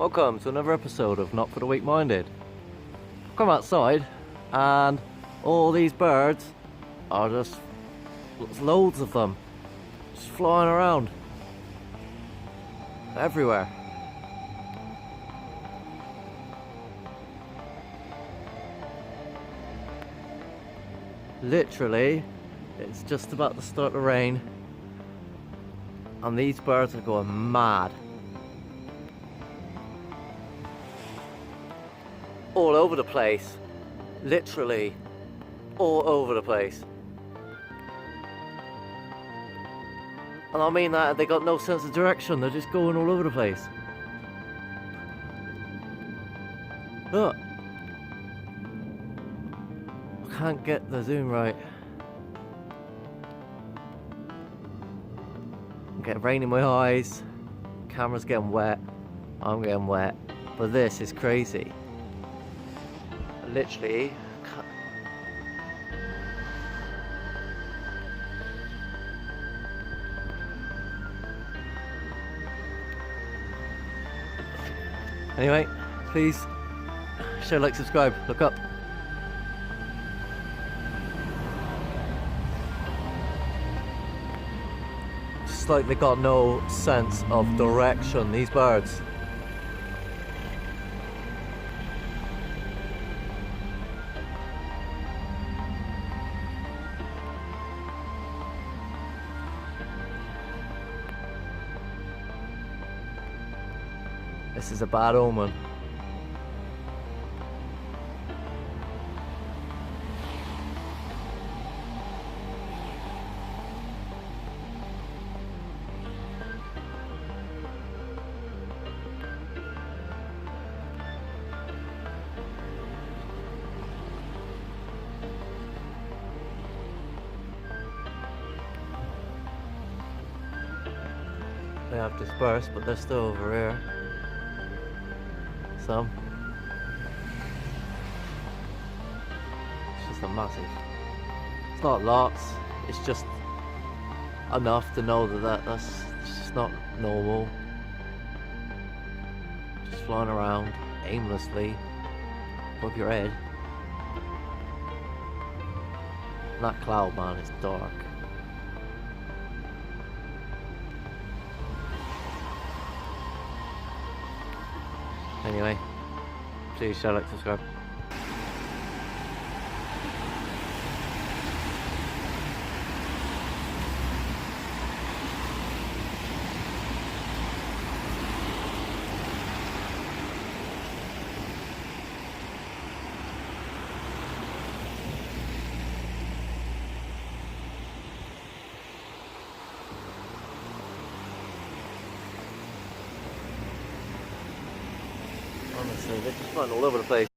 Welcome to another episode of Not for the Weak Minded. I've come outside and all these birds are just loads of them just flying around everywhere. Literally, it's just about to start to rain and these birds are going mad. All over the place, literally all over the place. And I mean that they got no sense of direction, they're just going all over the place. Look, I can't get the zoom right. I'm getting rain in my eyes, camera's getting wet, I'm getting wet, but this is crazy. Literally anyway, please share, like, subscribe, look up. Just like they got no sense of direction, these birds. This is a bad omen. They have dispersed, but they're still over here. Some. It's just a massive. It's not lots. It's just enough to know that's just not normal. Just flying around aimlessly above your head. And that cloud, man, is dark. Anyway, please share, like, subscribe. Honestly, they're just flying all over the place.